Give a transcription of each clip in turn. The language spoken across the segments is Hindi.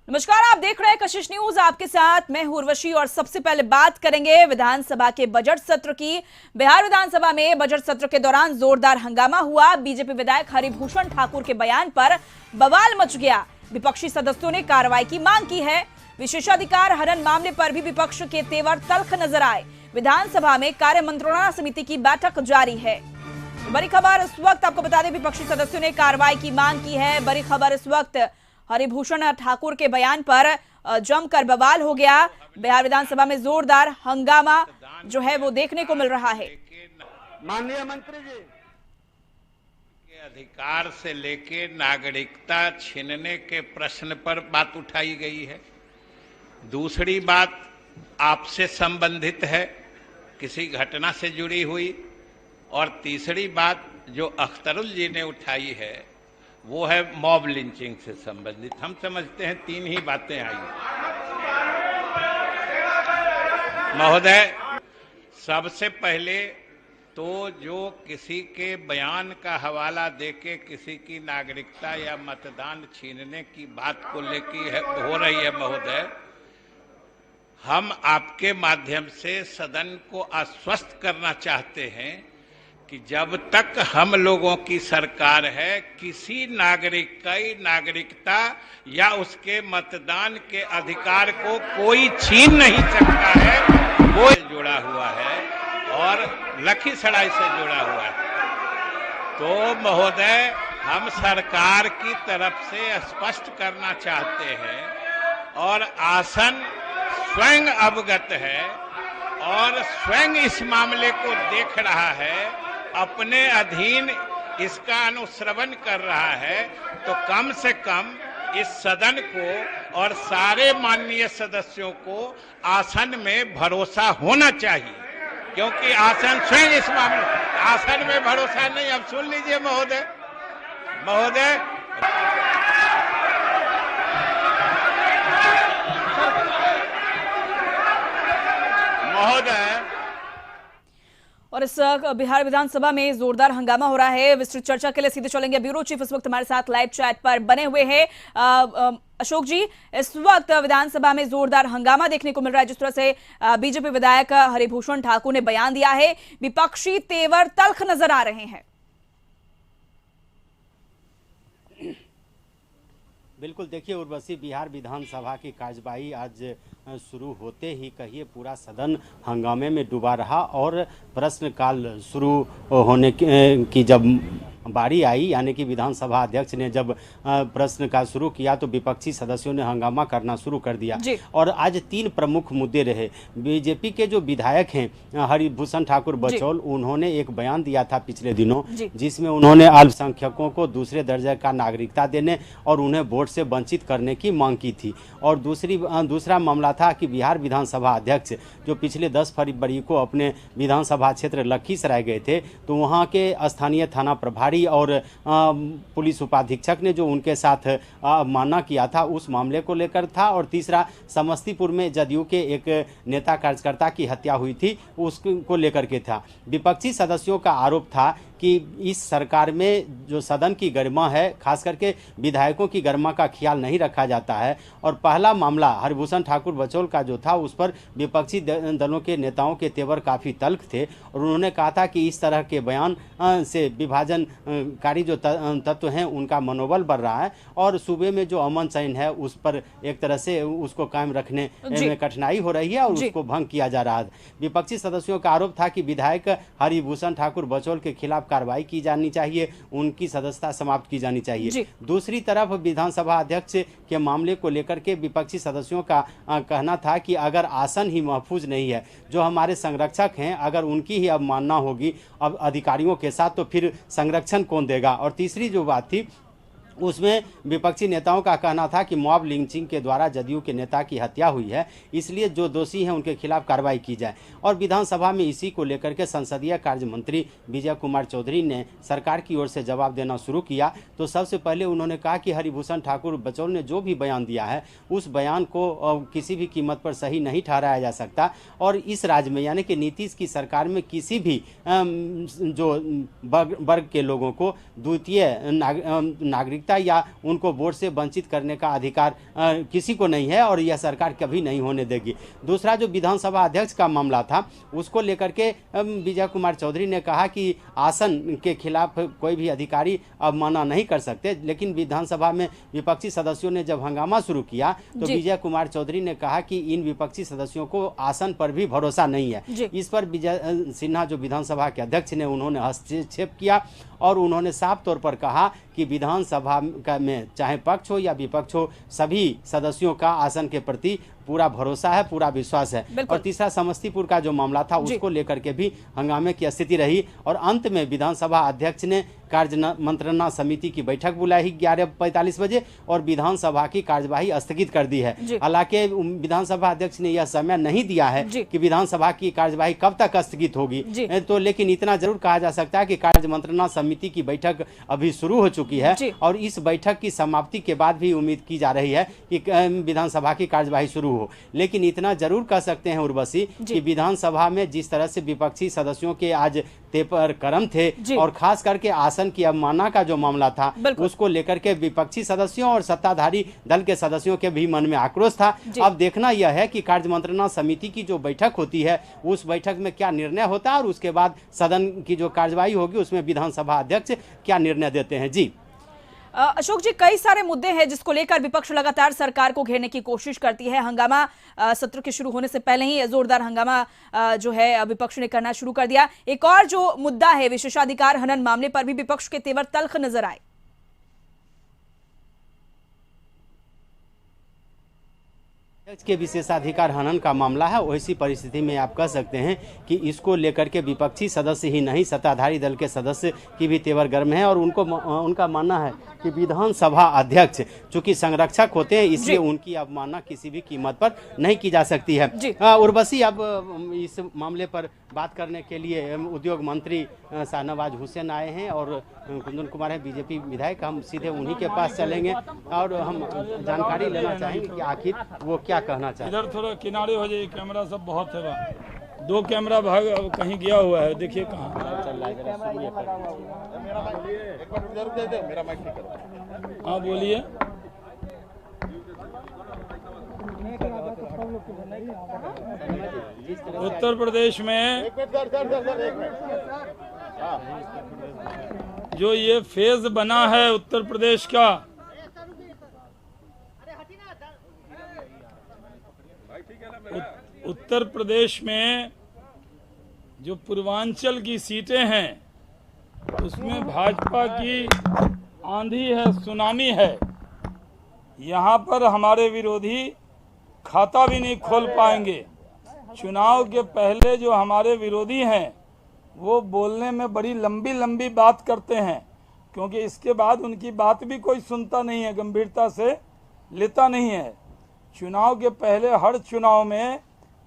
नमस्कार, आप देख रहे हैं कशिश न्यूज। आपके साथ मैं हूं उर्वशी और सबसे पहले बात करेंगे विधानसभा के बजट सत्र की। बिहार विधानसभा में बजट सत्र के दौरान जोरदार हंगामा हुआ। बीजेपी विधायक हरिभूषण ठाकुर के बयान पर बवाल मच गया। विपक्षी सदस्यों ने कार्रवाई की मांग की है। विशेषाधिकार हनन मामले पर भी विपक्ष के तेवर तल्ख नजर आए। विधानसभा में कार्य मंत्रणा समिति की बैठक जारी है। बड़ी खबर इस वक्त आपको बता दें, विपक्षी सदस्यों ने कार्रवाई की मांग की है। बड़ी खबर इस वक्त हरिभूषण ठाकुर के बयान पर जमकर बवाल हो गया। बिहार विधानसभा में जोरदार हंगामा जो है वो देखने को मिल रहा है। माननीय मंत्री जी के अधिकार से लेके नागरिकता छीनने के प्रश्न पर बात उठाई गई है। दूसरी बात आपसे संबंधित है, किसी घटना से जुड़ी हुई। और तीसरी बात जो अख्तरुल जी ने उठाई है वो है मॉब लिंचिंग से संबंधित। हम समझते हैं तीन ही बातें आई महोदय। सबसे पहले तो जो किसी के बयान का हवाला देके किसी की नागरिकता या मतदान छीनने की बात को लेके हो रही है महोदय, हम आपके माध्यम से सदन को आश्वस्त करना चाहते हैं कि जब तक हम लोगों की सरकार है, किसी नागरिक की नागरिकता या उसके मतदान के अधिकार को कोई छीन नहीं सकता है। वो जुड़ा हुआ है और लखीसराय से जुड़ा हुआ है। तो महोदय, हम सरकार की तरफ से स्पष्ट करना चाहते हैं और आसन स्वयं अवगत है और स्वयं इस मामले को देख रहा है, अपने अधीन इसका अनुश्रवण कर रहा है। तो कम से कम इस सदन को और सारे माननीय सदस्यों को आसन में भरोसा होना चाहिए, क्योंकि आसन स्वयं इस मामले आसन में भरोसा नहीं। अब सुन लीजिए महोदय। और इस बिहार विधानसभा में जोरदार हंगामा हो रहा है। विस्तृत चर्चा के लिए सीधे चलेंगे। ब्यूरो चीफ इस वक्त हमारे साथ लाइव चैट पर बने हुए हैं। अशोक जी, इस वक्त विधानसभा में जोरदार हंगामा देखने को मिल रहा है। जिस तरह से बीजेपी विधायक हरिभूषण ठाकुर ने बयान दिया है, विपक्षी तेवर तल्ख नजर आ रहे हैं। बिल्कुल, देखिए उर्वशी, बिहार विधानसभा की कार्यवाही आज शुरू होते ही कहिए पूरा सदन हंगामे में डूबा रहा और प्रश्नकाल शुरू होने की जब बारी आई, यानी कि विधानसभा अध्यक्ष ने जब प्रश्न का शुरू किया तो विपक्षी सदस्यों ने हंगामा करना शुरू कर दिया। और आज तीन प्रमुख मुद्दे रहे। बीजेपी के जो विधायक हैं हरिभूषण ठाकुर बचौल, उन्होंने एक बयान दिया था पिछले दिनों, जिसमें उन्होंने अल्पसंख्यकों को दूसरे दर्जे का नागरिकता देने और उन्हें वोट से वंचित करने की मांग की थी। और दूसरा मामला था कि बिहार विधानसभा अध्यक्ष जो पिछले 10 फरवरी को अपने विधानसभा क्षेत्र लखीसराय गए थे, तो वहाँ के स्थानीय थाना प्रभारी और पुलिस उपाधीक्षक ने जो उनके साथ माना किया था उस मामले को लेकर था। और तीसरा, समस्तीपुर में जदयू के एक नेता कार्यकर्ता की हत्या हुई थी, उसको लेकर के था। विपक्षी सदस्यों का आरोप था कि इस सरकार में जो सदन की गरिमा है, खास करके विधायकों की गरिमा का ख्याल नहीं रखा जाता है। और पहला मामला हरिभूषण ठाकुर बचौल का जो था, उस पर विपक्षी दलों के नेताओं के तेवर काफ़ी तल्ख थे और उन्होंने कहा था कि इस तरह के बयान से विभाजनकारी जो तत्व हैं उनका मनोबल बढ़ रहा है और सूबे में जो अमन चैन है उस पर एक तरह से उसको कायम रखने में कठिनाई हो रही है और उसको भंग किया जा रहा है। विपक्षी सदस्यों का आरोप था कि विधायक हरिभूषण ठाकुर बचौल के खिलाफ कार्रवाई की जानी चाहिए, उनकी सदस्यता समाप्त की जानी चाहिए। दूसरी तरफ विधानसभा अध्यक्ष के मामले को लेकर के विपक्षी सदस्यों का कहना था कि अगर आसन ही महफूज नहीं है, जो हमारे संरक्षक हैं, अगर उनकी ही अवमानना होगी अब अधिकारियों के साथ, तो फिर संरक्षण कौन देगा। और तीसरी जो बात थी उसमें विपक्षी नेताओं का कहना था कि मॉब लिंचिंग के द्वारा जदयू के नेता की हत्या हुई है, इसलिए जो दोषी हैं उनके खिलाफ कार्रवाई की जाए। और विधानसभा में इसी को लेकर के संसदीय कार्य मंत्री विजय कुमार चौधरी ने सरकार की ओर से जवाब देना शुरू किया। तो सबसे पहले उन्होंने कहा कि हरिभूषण ठाकुर बचौल ने जो भी बयान दिया है उस बयान को किसी भी कीमत पर सही नहीं ठहराया जा सकता और इस राज्य में यानी कि नीतीश की सरकार में किसी भी जो वर्ग के लोगों को द्वितीय नागरिक नागरिकता या उनको वोट से वंचित करने का अधिकार किसी को नहीं है और यह सरकार कभी नहीं होने देगी। दूसरा जो विधानसभा अध्यक्ष का मामला था उसको लेकर के विजय कुमार चौधरी ने कहा कि आसन के खिलाफ कोई भी अधिकारी अब मना नहीं कर सकते, लेकिन विधानसभा में विपक्षी सदस्यों ने जब हंगामा शुरू किया तो विजय कुमार चौधरी ने कहा कि इन विपक्षी सदस्यों को आसन पर भी भरोसा नहीं है। इस पर विजय सिन्हा जो विधानसभा के अध्यक्ष ने उन्होंने हस्तक्षेप किया और उन्होंने साफ तौर पर कहा कि विधानसभा में चाहे पक्ष हो या विपक्ष हो सभी सदस्यों का आसन के प्रति पूरा भरोसा है, पूरा विश्वास है। और तीसरा समस्तीपुर का जो मामला था उसको लेकर के भी हंगामे की स्थिति रही और अंत में विधानसभा अध्यक्ष ने कार्य मंत्रणा समिति की बैठक बुलाई 11:45 बजे और विधानसभा की कार्यवाही स्थगित कर दी है। हालांकि विधानसभा अध्यक्ष ने यह समय नहीं दिया है कि विधानसभा की कार्यवाही कब तक स्थगित होगी, तो लेकिन इतना जरूर कहा जा सकता है कि कार्य मंत्रणा समिति की बैठक अभी शुरू हो चुकी है और इस बैठक की समाप्ति के बाद भी उम्मीद की जा रही है कि विधानसभा की कार्यवाही शुरू हो। लेकिन इतना जरूर कह सकते हैं उर्वशी कि विधानसभा में जिस तरह से विपक्षी सदस्यों के आज तेपर करम थे और खास करके आसन की अवमानना का जो मामला था उसको लेकर के विपक्षी सदस्यों और सत्ताधारी दल के सदस्यों के भी मन में आक्रोश था। अब देखना यह है कि कार्य मंत्रणा समिति की जो बैठक होती है उस बैठक में क्या निर्णय होता है और उसके बाद सदन की जो कार्यवाही होगी उसमें विधानसभा अध्यक्ष क्या निर्णय देते हैं। जी अशोक जी, कई सारे मुद्दे हैं जिसको लेकर विपक्ष लगातार सरकार को घेरने की कोशिश करती है। हंगामा सत्र के शुरू होने से पहले ही जोरदार हंगामा जो है विपक्ष ने करना शुरू कर दिया। एक और जो मुद्दा है विशेषाधिकार हनन मामले पर भी विपक्ष के तेवर तल्ख नजर आए। अध्यक्ष के विशेषाधिकार हनन का मामला है, वैसी परिस्थिति में आप कह सकते हैं कि इसको लेकर के विपक्षी सदस्य ही नहीं सत्ताधारी दल के सदस्य की भी तेवर गर्म है और उनका मानना है कि विधानसभा अध्यक्ष चूंकि संरक्षक होते हैं इसलिए उनकी अवमानना किसी भी कीमत पर नहीं की जा सकती है। उर्वशी, अब इस मामले पर बात करने के लिए उद्योग मंत्री शाहनवाज हुसैन आए हैं और कुंदन कुमार है बीजेपी विधायक, हम सीधे उन्हीं के पास चलेंगे और हम जानकारी लेना चाहेंगे कि आखिर वो क्या कहना चाहते हैं। इधर थोड़ा किनारे हो जाइए, कैमरा सब बहुत है, 2 कैमरा भाग कहीं गया हुआ है, देखिए कहाँ चल रहा है। हाँ बोलिए। उत्तर प्रदेश में जो ये फेज बना है उत्तर प्रदेश का, उत्तर प्रदेश में जो पूर्वांचल की सीटें हैं उसमें भाजपा की आंधी है, सुनामी है। यहाँ पर हमारे विरोधी खाता भी नहीं खोल पाएंगे। चुनाव के पहले जो हमारे विरोधी हैं वो बोलने में बड़ी लंबी लंबी बात करते हैं, क्योंकि इसके बाद उनकी बात भी कोई सुनता नहीं है, गंभीरता से लेता नहीं है। चुनाव के पहले हर चुनाव में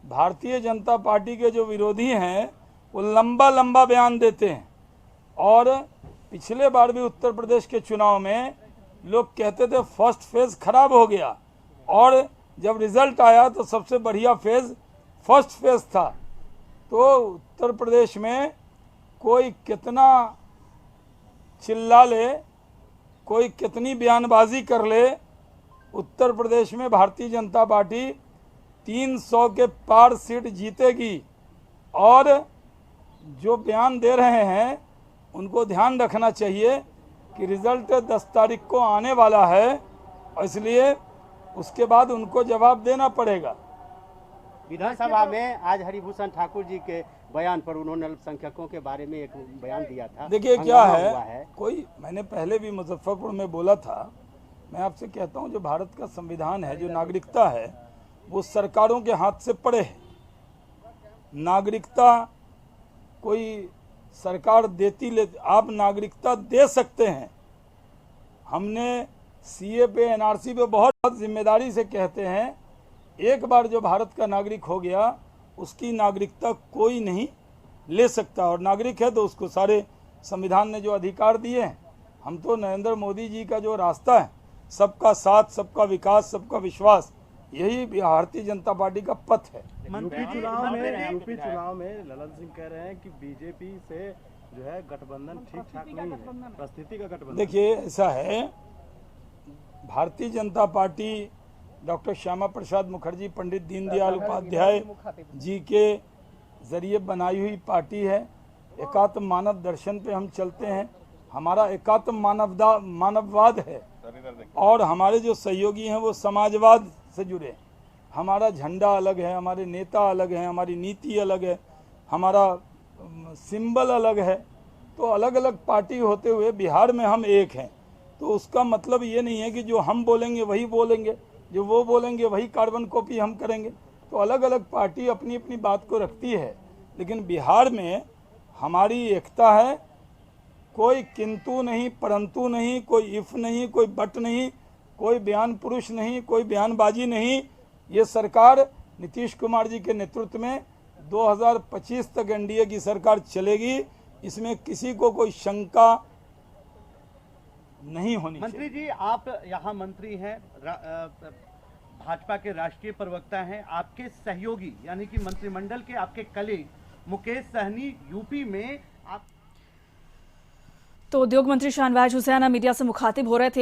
भारतीय जनता पार्टी के जो विरोधी हैं वो लंबा लंबा बयान देते हैं और पिछले बार भी उत्तर प्रदेश के चुनाव में लोग कहते थे फर्स्ट फेज खराब हो गया और जब रिजल्ट आया तो सबसे बढ़िया फेज फर्स्ट फेज था। तो उत्तर प्रदेश में कोई कितना चिल्ला ले, कोई कितनी बयानबाजी कर ले, उत्तर प्रदेश में भारतीय जनता पार्टी 300 के पार सीट जीतेगी। और जो बयान दे रहे हैं उनको ध्यान रखना चाहिए कि रिजल्ट 10 तारीख को आने वाला है, इसलिए उसके बाद उनको जवाब देना पड़ेगा। विधानसभा में आज हरिभूषण ठाकुर जी के बयान पर उन्होंने अल्पसंख्यकों के बारे में एक बयान दिया था। देखिए क्या है, कोई मैंने पहले भी मुजफ्फरपुर में बोला था, मैं आपसे कहता हूं जो भारत का संविधान है, जो नागरिकता है, वो सरकारों के हाथ से परे है। नागरिकता कोई सरकार देती ले, आप नागरिकता दे सकते हैं। हमने सीए पे, एनआरसी पे बहुत जिम्मेदारी से कहते हैं, एक बार जो भारत का नागरिक हो गया उसकी नागरिकता कोई नहीं ले सकता, और नागरिक है तो उसको सारे संविधान ने जो अधिकार दिए हैं। हम तो नरेंद्र मोदी जी का जो रास्ता है, सबका साथ, सबका विकास, सबका विश्वास, यही भारतीय जनता पार्टी का पथ है। यूपी चुनाव में ललन सिंह कह रहे हैं कि बीजेपी से जो है गठबंधन ठीक ठाक नहीं है, परिस्थिति का गठबंधन। देखिए ऐसा है भारतीय जनता पार्टी डॉक्टर श्यामा प्रसाद मुखर्जी, पंडित दीनदयाल उपाध्याय जी के जरिए बनाई हुई पार्टी है। एकात्म मानव दर्शन पे हम चलते हैं। हमारा एकात्म मानववाद है और हमारे जो सहयोगी हैं वो समाजवाद से जुड़े हैं। हमारा झंडा अलग है, हमारे नेता अलग हैं, हमारी नीति अलग है, हमारा सिंबल अलग है। तो अलग अलग पार्टी होते हुए बिहार में हम एक हैं। तो उसका मतलब ये नहीं है कि जो हम बोलेंगे वही बोलेंगे, जो वो बोलेंगे वही कार्बन कॉपी हम करेंगे। तो अलग अलग पार्टी अपनी अपनी बात को रखती है, लेकिन बिहार में हमारी एकता है। कोई किंतु नहीं, परंतु नहीं, कोई इफ नहीं, कोई बट नहीं, कोई बयान पुरुष नहीं, कोई बयानबाजी नहीं। ये सरकार नीतीश कुमार जी के नेतृत्व में 2025 तक एनडीए की सरकार चलेगी। इसमें किसी को कोई शंका नहीं होनी चाहिए। मंत्री जी, आप यहाँ मंत्री हैं, भाजपा के राष्ट्रीय प्रवक्ता हैं। आपके सहयोगी यानी कि मंत्रिमंडल के आपके कलीग मुकेश सहनी यूपी में आप तो उद्योग मंत्री शाहनवाज हुसैन मीडिया से मुखातिब हो रहे थे।